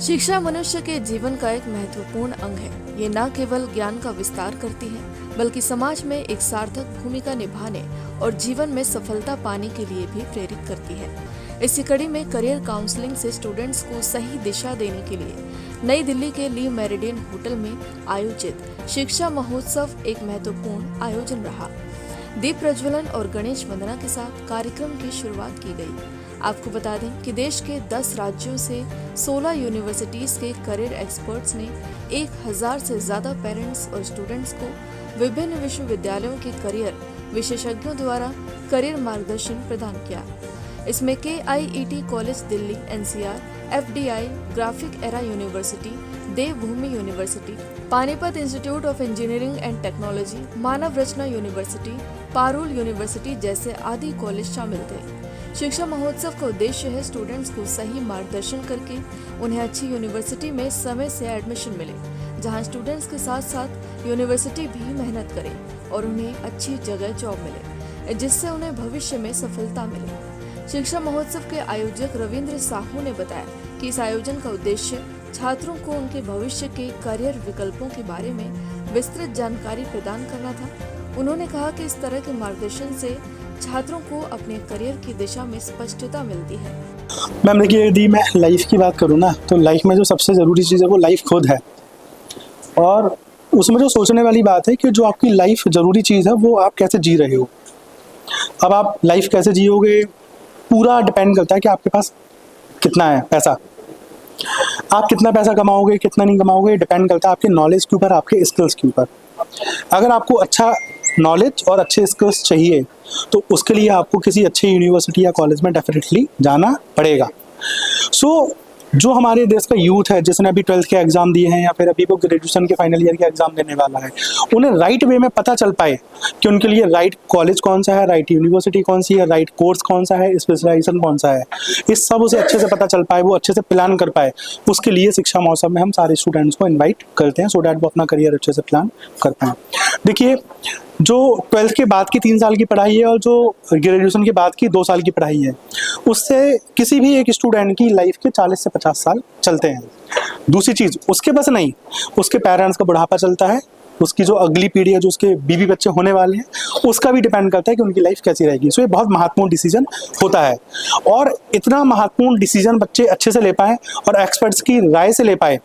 शिक्षा मनुष्य के जीवन का एक महत्वपूर्ण अंग है। ये न केवल ज्ञान का विस्तार करती है, बल्कि समाज में एक सार्थक भूमिका निभाने और जीवन में सफलता पाने के लिए भी प्रेरित करती है। इसी कड़ी में करियर काउंसलिंग से स्टूडेंट्स को सही दिशा देने के लिए नई दिल्ली के ली मेरिडियन होटल में आयोजित शिक्षा महोत्सव एक महत्वपूर्ण आयोजन रहा। दीप प्रज्वलन और गणेश वंदना के साथ कार्यक्रम की शुरुआत की गई। आपको बता दें कि देश के 10 राज्यों से 16 यूनिवर्सिटीज के करियर एक्सपर्ट्स ने 1000 से ज्यादा पेरेंट्स और स्टूडेंट्स को विभिन्न विश्वविद्यालयों के करियर विशेषज्ञों द्वारा करियर मार्गदर्शन प्रदान किया। इसमें KIET college Delhi NCR, FDI, graphic era university, Devbhoomi university, Panipat institute of engineering and technology, Manav Rachna university, Parul university जैसे आदि कॉलेज शामिल थे। शिक्षा महोत्सव का उद्देश्य है स्टूडेंट्स को सही मार्गदर्शन करके उन्हें अच्छी यूनिवर्सिटी में समय से एडमिशन मिले, जहां स्टूडेंट्स के साथ साथ यूनिवर्सिटी भी मेहनत करे और उन्हें अच्छी जगह जॉब मिले, जिससे उन्हें भविष्य में सफलता मिले। शिक्षा महोत्सव के आयोजक रविंद्र साहू ने बताया कि इस आयोजन का उद्देश्य छात्रों को उनके भविष्य के करियर विकल्पों के बारे में विस्तृत जानकारी प्रदान करना था। उन्होंने कहा कि इस तरह के मार्गदर्शन से छात्रों को अपने करियर की दिशा में स्पष्टता मिलती है। मैम देखिए, यदि मैं लाइफ की बात करूँ ना, तो लाइफ में जो सबसे ज़रूरी चीज़ है वो लाइफ खुद है। और उसमें जो सोचने वाली बात है कि जो आपकी लाइफ ज़रूरी चीज़ है वो आप कैसे जी रहे हो। अब आप लाइफ कैसे जियोगे पूरा डिपेंड करता है कि आपके पास कितना है पैसा। आप कितना पैसा कमाओगे, कितना नहीं कमाओगे, डिपेंड करता है आपके नॉलेज के ऊपर, आपके स्किल्स के ऊपर। अगर आपको अच्छा नॉलेज और अच्छे स्किल्स चाहिए तो उसके लिए आपको किसी अच्छी यूनिवर्सिटी या कॉलेज में डेफिनेटली जाना पड़ेगा। जो हमारे देश का यूथ है जिसने अभी 12th के एग्ज़ाम दिए हैं या फिर अभी वो ग्रेजुएशन के फाइनल ईयर के एग्ज़ाम देने वाला है, उन्हें राइट वे में पता चल पाए कि उनके लिए राइट कॉलेज कौन सा है, राइट यूनिवर्सिटी कौन सी है, राइट कोर्स कौन सा है, स्पेशलाइजेशन कौन सा है, इस सब उसे अच्छे से पता चल पाए, वो अच्छे से प्लान कर पाए। उसके लिए शिक्षा महोत्सव में हम सारे स्टूडेंट्स को इन्वाइट करते हैं सो डैट वो अपना करियर अच्छे से प्लान कर पाएँ। देखिए, जो 12th के बाद की 3 साल की पढ़ाई है और जो ग्रेजुएशन के बाद की 2 साल की पढ़ाई है, उससे किसी भी एक स्टूडेंट की लाइफ के 40 से 50 साल चलते हैं। दूसरी चीज़, उसके बस नहीं, उसके पेरेंट्स का बुढ़ापा चलता है, उसकी जो अगली पीढ़ी है, जो उसके बीवी बच्चे होने वाले हैं, उसका भी डिपेंड करता है कि उनकी लाइफ कैसी रहेगी। सो ये बहुत महत्वपूर्ण डिसीजन होता है और इतना महत्वपूर्ण डिसीजन बच्चे अच्छे से ले पाएँ और एक्सपर्ट्स की राय से ले पाए।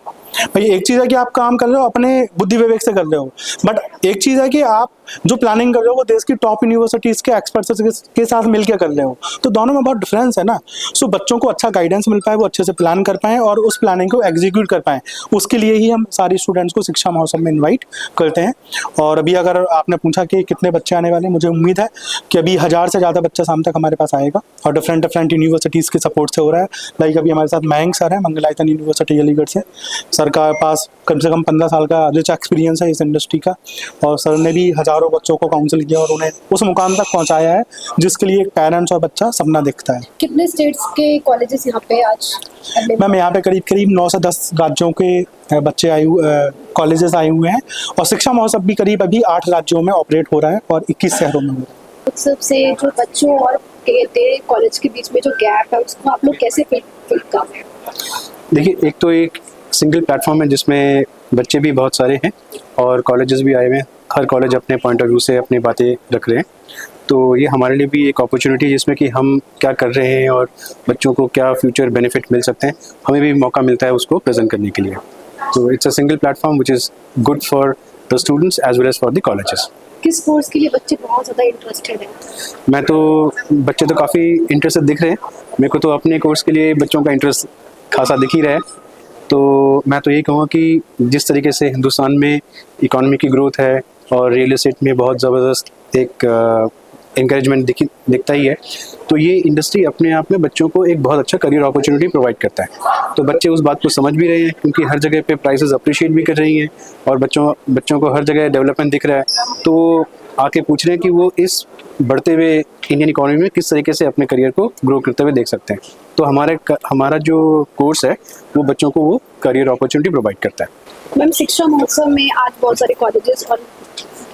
भाई एक चीज़ है कि आप काम कर रहे हो अपने बुद्धि विवेक से कर रहे हो, बट एक चीज़ है कि आप जो प्लानिंग कर रहे हो वो देश की टॉप यूनिवर्सिटीज़ के एक्सपर्ट्स के साथ मिलकर कर रहे हो, तो दोनों में बहुत डिफरेंस है ना। सो बच्चों को अच्छा गाइडेंस मिल पाए, वो अच्छे से प्लान कर पाएँ और उस प्लानिंग को एग्जीक्यूट कर पाएँ, उसके लिए ही हम सारे स्टूडेंट्स को शिक्षा महोत्सव में इन्वाइट करते हैं। और अभी अगर आपने पूछा कि कितने बच्चे आने वाले हैं, मुझे उम्मीद है कि अभी 1000 से ज़्यादा बच्चा शाम तक हमारे पास आएगा और डिफरेंट यूनिवर्सिटीज़ के सपोर्ट से हो रहा है। लाइक अभी हमारे साथ मयंक सर है मंगलायतन यूनिवर्सिटी अलीगढ़ से। सर का पास कम से कम 15 साल का रिच एक्सपीरियंस है इस इंडस्ट्री का, और सर ने भी हज़ारों बच्चों को काउंसिल किया और उन्हें उस मुकाम तक पहुंचाया है जिसके लिए एक पेरेंट्स और बच्चा सपना देखता है। कितने स्टेट्स के कॉलेजेस यहाँ पे आज? मैम यहाँ पे करीब 9 से 10 राज्यों के बच्चे कॉलेजेस आए हुए हैं और शिक्षा महोत्सव भी करीब अभी 8 राज्यों में ऑपरेट हो रहा है और 21 शहरों में हो रहा है। उत्सव से जो बच्चों और तेरे कॉलेज के बीच में जो गैप है उसको आप लोग कैसे फिल कर रहे हैं? देखिए, एक तो एक सिंगल प्लेटफॉर्म है जिसमें बच्चे भी बहुत सारे हैं और कॉलेजेस भी आए हुए हैं। हर कॉलेज अपने पॉइंट ऑफ व्यू से अपनी बातें रख रहे हैं, तो ये हमारे लिए भी एक अपॉर्चुनिटी है जिसमें कि हम क्या कर रहे हैं और बच्चों को क्या फ्यूचर बेनिफिट मिल सकते हैं, हमें भी मौका मिलता है उसको प्रेजेंट करने के लिए। तो it's a single platform which is good for the students as well as for the colleges. किस कोर्स के लिए बच्चे बहुत ज़्यादा इंटरेस्टेड हैं? बच्चे तो काफ़ी इंटरेस्टेड दिख रहे हैं। मेरे को तो अपने कोर्स के लिए बच्चों का इंटरेस्ट खासा दिख ही रहा है। तो मैं तो यही कहूँगा कि जिस तरीके से हिंदुस्तान में इकोनॉमी की ग्रोथ है और रियल एस्टेट में बहुत ज़बरदस्त एक इंकरेजमेंट दिखता ही है, तो ये इंडस्ट्री अपने आप में बच्चों को एक बहुत अच्छा करियर अपॉर्चुनिटी प्रोवाइड करता है। तो बच्चे उस बात को समझ भी रहे हैं क्योंकि हर जगह पे प्राइसेस अप्रिशिएट भी कर रही हैं और बच्चों को हर जगह डेवलपमेंट दिख रहा है, तो आके पूछ रहे हैं कि वो इस बढ़ते हुए इंडियन इकोनॉमी में किस तरीके से अपने करियर को ग्रो करते हुए देख सकते हैं। तो हमारा जो कोर्स है वो बच्चों को वो करियर अपॉर्चुनिटी प्रोवाइड करता है। मैम, शिक्षा महोत्सव में आज बहुत सारे कॉलेजेस और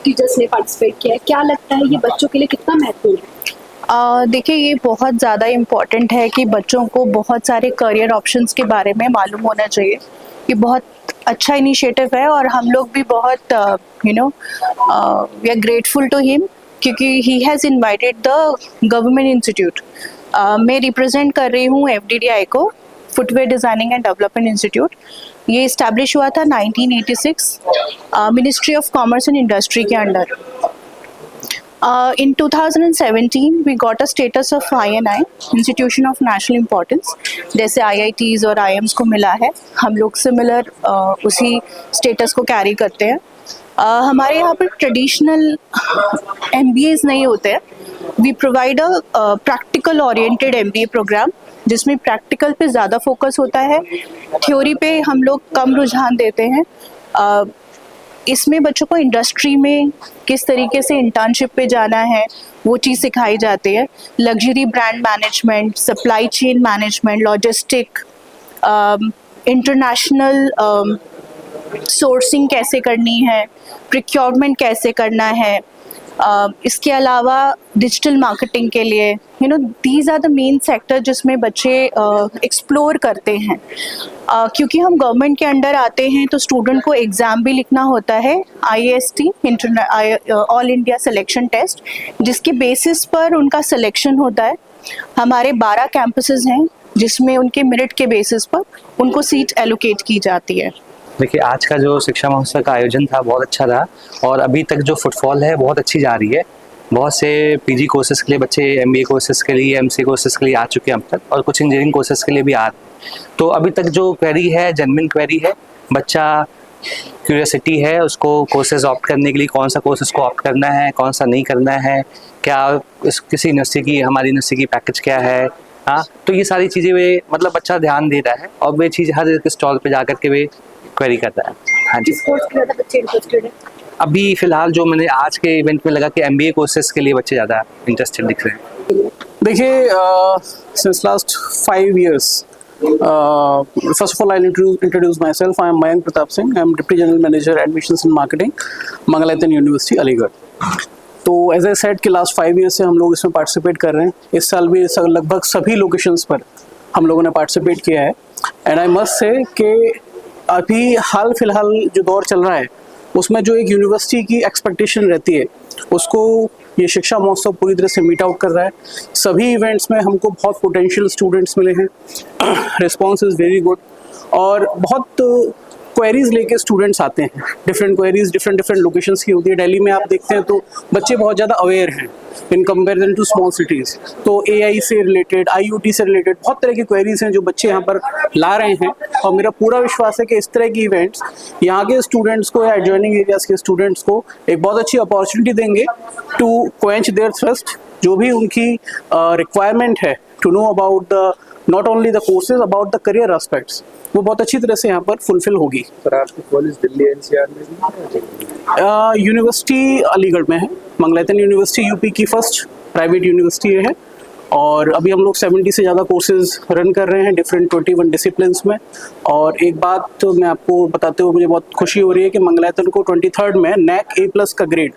टीचर्स ने पार्टिसिपेट किया है, क्या लगता है ये बच्चों के लिए कितना महत्वपूर्ण है? देखिए, ये बहुत ज़्यादा इम्पॉर्टेंट है कि बच्चों को बहुत सारे करियर ऑप्शंस के बारे में मालूम होना चाहिए। ये बहुत अच्छा इनिशिएटिव है और हम लोग भी बहुत we are grateful to him, क्योंकि he has invited the government institute. मैं रिप्रेजेंट कर रही हूँ FDDI को, footwear designing and development institute. ये इस्टेब्लिश हुआ था 1986 ministry of commerce and industry के अंडर। In 2017, we got a status of INI, Institution of National Importance, जैसे IITs और IIMs को मिला है। हम लोग सिमिलर उसी स्टेटस को कैरी करते हैं। हमारे यहाँ पर ट्रेडिशनल MBAs नहीं होते हैं। We provide a practical oriented MBA programme, जिसमें प्रैक्टिकल पे ज़्यादा फोकस होता है, थ्योरी पे हम लोग कम रुझान देते हैं। इसमें बच्चों को इंडस्ट्री में किस तरीके से इंटर्नशिप पे जाना है वो चीज़ सिखाई जाती है। Luxury brand management, supply chain management, logistic, international sourcing कैसे करनी है, प्रिक्योरमेंट कैसे करना है। इसके अलावा डिजिटल मार्केटिंग के लिए these are the main sector जिसमें बच्चे एक्सप्लोर करते हैं। क्योंकि हम गवर्नमेंट के अंडर आते हैं तो स्टूडेंट को एग्ज़ाम भी लिखना होता है, IAST all India selection test, जिसके बेसिस पर उनका सिलेक्शन होता है। हमारे 12 कैंपसेस हैं जिसमें उनके मेरिट के बेसिस पर उनको सीट एलोकेट की जाती है। देखिए, आज का जो शिक्षा महोत्सव का आयोजन था बहुत अच्छा रहा और अभी तक जो फुटफॉल है बहुत अच्छी जा रही है। बहुत से PG कोर्सेज़ के लिए बच्चे, MBA कोर्सेज़ के लिए, MCA कोर्सेज़ के लिए आ चुके हैं अब तक, और कुछ इंजीनियरिंग कोर्सेज़ के लिए भी आ रहे हैं। तो अभी तक जो क्वेरी है जेन्युइन क्वेरी है, बच्चा क्यूरियोसिटी है उसको कोर्सेज़ ऑप्ट करने के लिए, कौन सा कोर्स उसको ऑप्ट करना है, कौन सा नहीं करना है, क्या किसी यूनिवर्सिटी की, हमारी यूनिवर्सिटी की पैकेज क्या है। हाँ, तो ये सारी चीज़ें वे मतलब बच्चा ध्यान दे रहा है और वे चीज़ हर एक स्टॉल पे जा कर के वे क्वेरी करता है। हाँ जी, किस कोर्स के ज़्यादा बच्चे इंटरेस्टेड हैं? अभी फिलहाल जो मैंने आज के इवेंट में लगा कि MBA कोर्सेज के लिए बच्चे ज़्यादा इंटरेस्टेड दिख रहे हैं। देखिए, since last 5 years, first of all I'll introduce myself. I am Mayank Pratap Singh. I am Deputy General Manager Admissions and Marketing, Mangalayatan University, Aligarh. तो एज आई सेड कि लास्ट 5 ईयर्स से हम लोग इसमें पार्टिसिपेट कर रहे हैं। इस साल भी लगभग सभी लोकेशंस पर हम लोगों ने पार्टिसिपेट किया है। एंड आई मस्ट से कि अभी हाल फिलहाल जो दौर चल रहा है उसमें जो एक यूनिवर्सिटी की एक्सपेक्टेशन रहती है उसको ये शिक्षा महोत्सव पूरी तरह से मीट आउट कर रहा है। सभी इवेंट्स में हमको बहुत पोटेंशियल स्टूडेंट्स मिले हैं, रिस्पॉन्स इज़ वेरी गुड, और बहुत क्वेरीज लेके स्टूडेंट्स आते हैं। डिफरेंट क्वेरीज डिफरेंट लोकेशंस की होती है। दिल्ली में आप देखते हैं तो बच्चे बहुत ज़्यादा अवेयर हैं in comparison to small cities. तो AI से रिलेटेड, IoT से रिलेटेड बहुत तरह की क्वेरीज हैं जो बच्चे यहाँ पर ला रहे हैं, और मेरा पूरा विश्वास है कि इस तरह की इवेंट्स यहाँ के स्टूडेंट्स को या एडजॉइनिंग एरियाज़ के स्टूडेंट्स को एक बहुत अच्छी अपॉर्चुनिटी देंगे टू क्वेंच देयर थर्स्ट, जो भी उनकी रिक्वायरमेंट है to know about the not only the courses, about the career aspects, वो बहुत अच्छी तरह से यहाँ पर फुलफिल होगी। सर, आपकी कॉलेज दिल्ली NCR में यूनिवर्सिटी अलीगढ़ में है। मंगलायतन यूनिवर्सिटी यूपी की फर्स्ट प्राइवेट यूनिवर्सिटी है, और अभी हम लोग 70 से ज़्यादा कोर्सेज रन कर रहे हैं डिफरेंट 21 डिसिप्लिन्स में। और एक बात तो मैं आपको बताते हुए मुझे बहुत खुशी हो रही है कि मंगलायतन को 23rd में NAC A+ का ग्रेड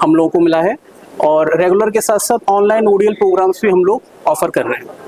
हम लोगों को मिला है, और रेगुलर के साथ साथ ऑनलाइन ODL प्रोग्राम्स भी हम लोग ऑफर कर रहे हैं।